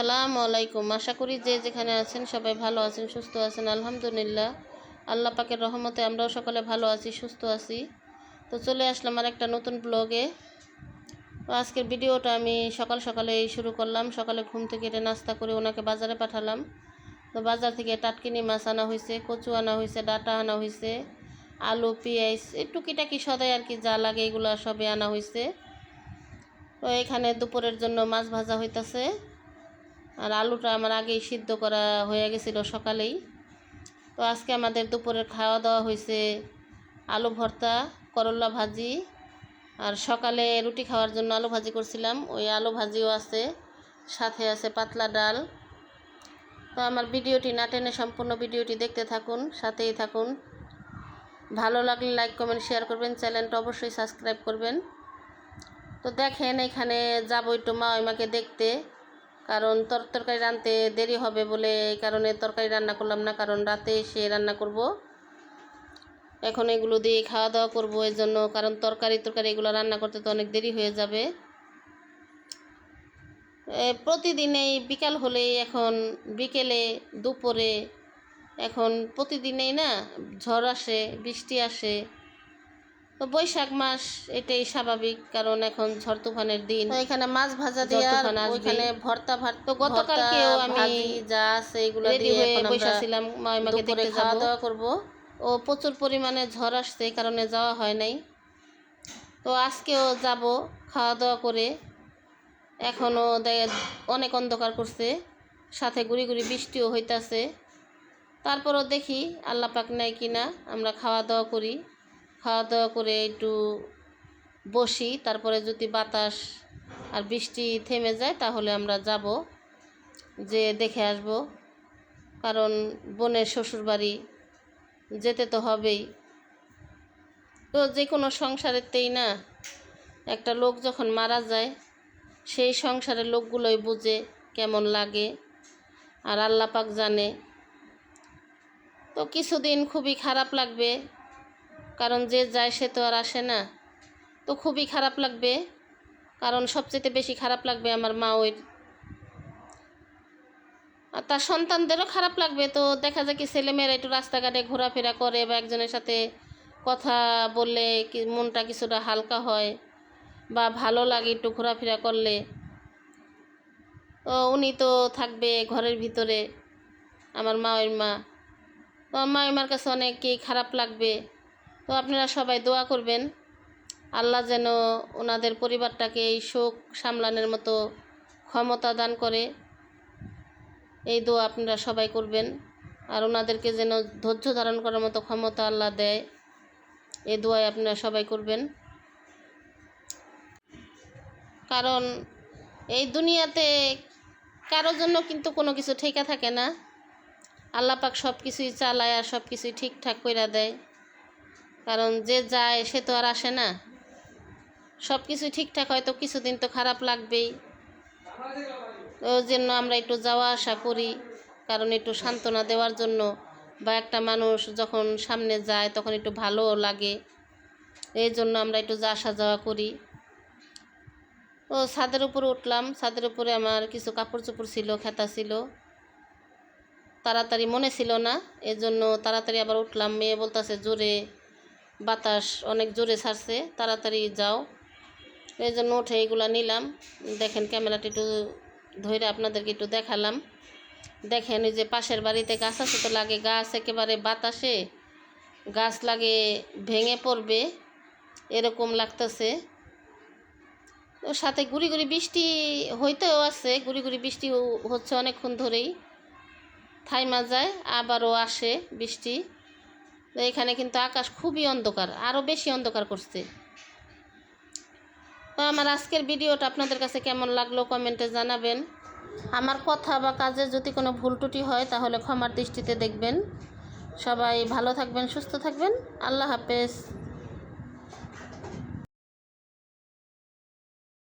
আসসালামু আলাইকুম। আশা করি যে যেখানে আছেন সবাই ভালো আছেন, সুস্থ আছেন। আলহামদুলিল্লাহ, আল্লাহ পাকের রহমতে আমরাও সকলে ভালো আছি, সুস্থ আছি। তো চলে আসলাম আর একটা নতুন ব্লগে। তো আজকের ভিডিওটা আমি সকাল সকালে শুরু করলাম। সকালে ঘুম থেকে উঠে নাস্তা করে ওনাকে বাজারে পাঠালাম। তো বাজার থেকে টাটকিনি মাছ আনা হয়েছে, কচু আনা হয়েছে, ডাঁটা আনা হয়েছে, আলু, পেঁয়াজ, এই টুকিটাকি সদাই আর কি যা লাগে এগুলো সবই আনা হয়েছে। তো এখানে দুপুরের জন্য মাছ ভাজা হইতাছে। আর আলুটা আমার আগেই সিদ্ধ করা হয়ে গেছিলো সকালেই। তো আজকে আমাদের দুপুরের খাওয়া দাওয়া হয়েছে আলু ভর্তা, করলা ভাজি, আর সকালে রুটি খাওয়ার জন্য আলু ভাজি করছিলাম, ওই আলু ভাজিও আছে, সাথে আছে পাতলা ডাল। তো আমার ভিডিওটি না টেনে সম্পূর্ণ ভিডিওটি দেখতে থাকুন, সাথেই থাকুন। ভালো লাগলে লাইক, কমেন্ট, শেয়ার করবেন, চ্যানেলটা অবশ্যই সাবস্ক্রাইব করবেন। তো দেখেন এখানে যাবো একটু মাকে দেখতে, কারণ তরকারি রাঁধতে দেরি হবে বলে এই কারণে তরকারি রান্না করলাম না, কারণ রাতে এসে রান্না করব। এখন এগুলো দিয়ে খাওয়া দাওয়া করবো এই জন্য, কারণ তরকারি এগুলো রান্না করতে তো অনেক দেরি হয়ে যাবে। প্রতিদিন এই বিকাল হলেই, এখন বিকেলে, দুপুরে, এখন প্রতিদিনেই না ঝড় আসে, বৃষ্টি আসে। তো বৈশাখ মাস এটাই স্বাভাবিক, কারণ এখন ঝড় তুফানের দিন। এখানে মাছ ভাজা দিয়ে ওইখানে ভর্তা তো গতকালকেও আমি যা আছে এগুলো দিয়ে বসেছিলাম, মাকে দেখতে খাওয়া দাওয়া করবো। ও প্রচুর পরিমাণে ঝড় আসছে, এই কারণে যাওয়া হয় নাই। তো আজকেও যাব খাওয়া দাওয়া করে। এখনও অনেক অন্ধকার করছে, সাথে গুড়ি গুড়ি বৃষ্টিও হইতাছে। তারপরও দেখি আল্লাহ পাক নেয় কিনা, আমরা খাওয়া দাওয়া করি। খাওয়া দাওয়া করে একটু বসি, তারপরে যদি বাতাস আর বৃষ্টি থেমে যায় তাহলে আমরা যাব, যে দেখে আসব। কারণ বোনের শ্বশুরবাড়ি যেতে তো হবেই। তো যে কোনো সংসারেতেই না, একটা লোক যখন মারা যায় সেই সংসারের লোকগুলোই বুঝে কেমন লাগে, আর আল্লাহ পাক জানে। তো কিছুদিন খুবই খারাপ লাগবে, কারণ যে যায় সে তো আর আসে না। তো খুবই খারাপ লাগবে, কারণ সবচেয়ে বেশি খারাপ লাগবে আমার মা ওর, আর তার সন্তানদেরও খারাপ লাগবে। তো দেখা যায় কি ছেলেমেয়েরা একটু রাস্তাঘাটে ঘোরাফেরা করে বা একজনের সাথে কথা বললে কি মনটা কিছুটা হালকা হয় বা ভালো লাগে একটু ঘোরাফেরা করলে। তো উনি তো থাকবে ঘরের ভিতরে, আমার মা ওর মা। তো আমার মার কাছে অনেকই খারাপ লাগবে। তো আপনারা সবাই দোয়া করবেন, আল্লাহ যেন ওনাদের পরিবারটাকে এই শোক সামলানোর মতো ক্ষমতা দান করে, এই দোয়া আপনারা সবাই করবেন। আর ওনাদেরকে যেন ধৈর্য ধারণ করার মতো ক্ষমতা আল্লাহ দেয়, এই দোয়াই আপনারা সবাই করবেন। কারণ এই দুনিয়াতে কারোর জন্য কিন্তু কোনো কিছু ঠেকা থাকে না, আল্লাহ পাক সব কিছুই চালায় আর সব কিছুই ঠিকঠাক করে দেয়। কারণ যে যায় সে তো আর আসে না, সব কিছুই ঠিকঠাক হয়তো কিছুদিন তো খারাপ লাগবেই। ওই জন্য আমরা একটু যাওয়া আসা করি, কারণ একটু সান্ত্বনা দেওয়ার জন্য, বা একটা মানুষ যখন সামনে যায় তখন একটু ভালো লাগে, এই জন্য আমরা একটু আসা যাওয়া করি। তো ছাদের উপরে উঠলাম, ছাদের উপরে আমার কিছু কাপড় চোপড় ছিল, খেতা ছিল, তাড়াতাড়ি মনে ছিল না, এজন্য তাড়াতাড়ি আবার উঠলাম। মেয়ে বলতেছে জোরে বাতাস অনেক জোরে ছাড়ছে, তাড়াতাড়ি যাও, এই জন্য উঠে এগুলো নিলাম। দেখেন ক্যামেরাটি একটু ধরে আপনাদেরকে একটু দেখালাম। দেখেন ওই যে পাশের বাড়িতে গাছ আছে, তো লাগে গাছ একেবারে বাতাসে গাছ লাগে ভেঙে পড়বে এরকম লাগতেছে। তো সাথে গুড়ি গুড়ি বৃষ্টি হইতেও আছে, গুড়ি গুড়ি বৃষ্টি হচ্ছে অনেকক্ষণ ধরেই, থাইমা যায় আবারও আসে বৃষ্টি। তো এখানে কিন্তু আকাশ খুবই অন্ধকার, আরও বেশি অন্ধকার করছে। তো আমার আজকের ভিডিওটা আপনাদের কাছে কেমন লাগলো কমেন্টে জানাবেন। আমার কথা বা কাজে যদি কোনো ভুল ত্রুটি হয় তাহলে ক্ষমার দৃষ্টিতে দেখবেন। সবাই ভালো থাকবেন, সুস্থ থাকবেন। আল্লাহ হাফেজ।